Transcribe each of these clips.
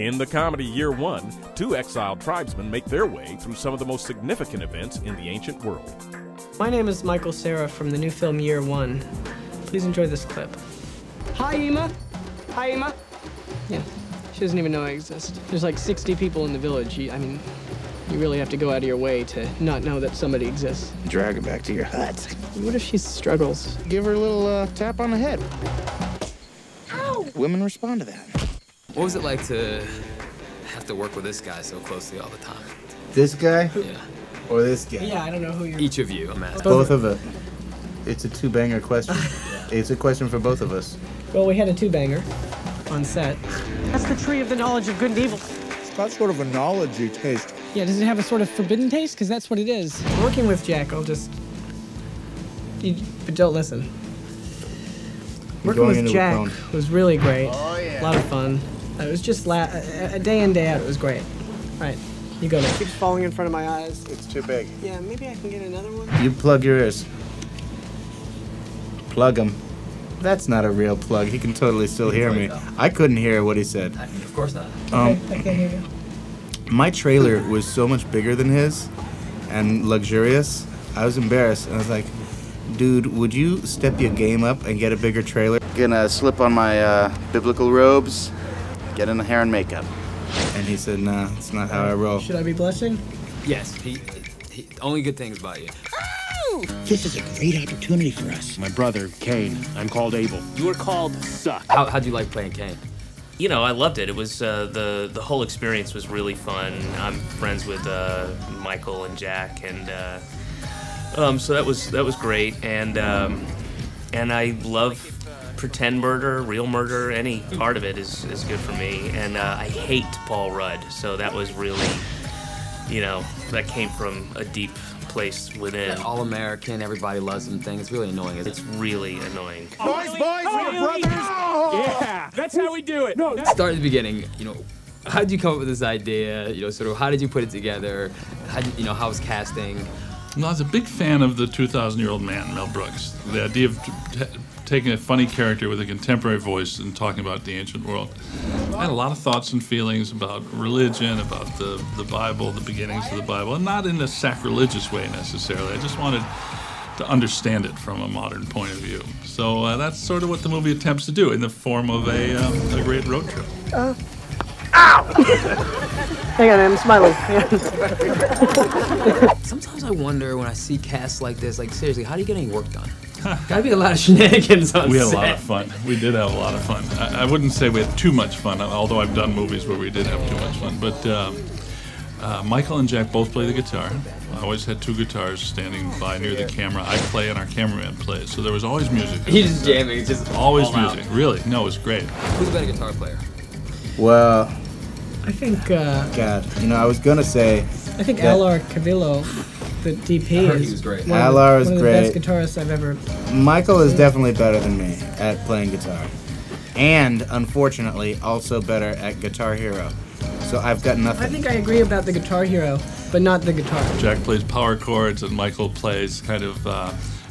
In the comedy Year One, two exiled tribesmen make their way through some of the most significant events in the ancient world. My name is Michael Cera from the new film Year One. Please enjoy this clip. Hi, Ema. Hi, Ema. Yeah, she doesn't even know I exist. There's like 60 people in the village. I mean, you really have to go out of your way to not know that somebody exists. Drag her back to your hut. What if she struggles? Give her a little tap on the head. Ow! Women respond to that. What was it like to have to work with this guy so closely all the time? This guy? Yeah. Or this guy? Yeah, I don't know who you're... Each of you, I'm asking. Both of it. It's a two-banger question. It's a question for both of us. Well, we had a two-banger on set. That's the tree of the knowledge of good and evil. It's got sort of a knowledge-y taste. Yeah, does it have a sort of forbidden taste? Because that's what it is. Working with Jack, but don't listen. Working with Jack was really great. Oh, yeah. A lot of fun. It was just a day in, day out. It was great. All right, you go now. It keeps falling in front of my eyes. It's too big. Yeah, maybe I can get another one. You plug your ears. Plug him. That's not a real plug. He can totally still hear me. I couldn't hear what he said. Of course not. Okay, I can't hear you. My trailer was so much bigger than his and luxurious. I was embarrassed. I was like, dude, would you step your game up and get a bigger trailer? Gonna slip on my biblical robes, get in the hair and makeup. And he said, nah, that's not how I roll. Should I be blushing? Yes, he only good things about you. This is a great opportunity for us. My brother, Kane. I'm called Abel. You are called Suck. How'd you like playing Kane? You know, I loved it. It was the whole experience was really fun. I'm friends with Michael and Jack, and so that was great. And I love pretend murder, real murder. Any part of it is good for me. And I hate Paul Rudd, so that was really, you know, that came from a deep place within. That all-American, everybody loves him thing. It's really annoying. It's really annoying. Boys, we are brothers! Yeah, that's how we do it. No, Start at the beginning. You know, how did you come up with this idea? You know, sort of how did you put it together? How was casting? Well, I was a big fan of the 2,000-year-old man, Mel Brooks. The idea of taking a funny character with a contemporary voice and talking about the ancient world. I had a lot of thoughts and feelings about religion, about the Bible, the beginnings of the Bible, and not in a sacrilegious way necessarily. I just wanted to understand it from a modern point of view. So that's sort of what the movie attempts to do in the form of a great road trip. Ow! Hang on, I'm smiling. Sometimes I wonder when I see casts like this, like seriously, how do you get any work done? Gotta be a lot of shenanigans on set. We had a lot of fun. We did have a lot of fun. I wouldn't say we had too much fun, although I've done movies where we did have too much fun. But Michael and Jack both play the guitar. I always had two guitars standing by near the camera. I play and our cameraman plays, so there was always music. He's just jamming, just always music. Really, no, it was great. Who's a better guitar player? Well, I think. God, you know, I was gonna say. I think Alar Cavillo, the DP, is great. Alar is one of the great. best guitarists I've ever. Michael is definitely better than me at playing guitar, and unfortunately, also better at Guitar Hero. So I've got nothing. I think I agree about the Guitar Hero, but not the guitar. Jack plays power chords, and Michael plays kind of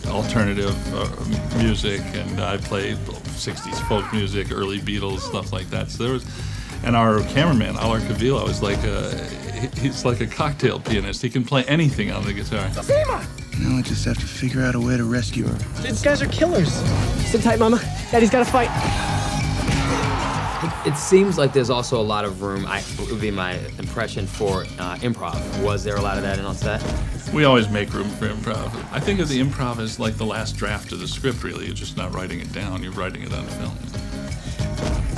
alternative music, and I play 60s folk music, early Beatles, stuff like that. So there was, and our cameraman, Alar Cavillo, is like he's like a cocktail pianist. He can play anything on the guitar. Now I just have to figure out a way to rescue her. These guys are killers. Sit tight, Mama. Daddy's got to fight. It seems like there's also a lot of room, it would be my impression, for improv. Was there a lot of that on set? We always make room for improv. I think of the improv as like the last draft of the script, really. You're just not writing it down, you're writing it on film.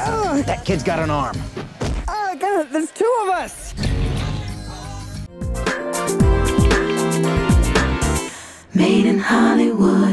Oh, that kid's got an arm. Oh, God, there's two of us. Made in Hollywood.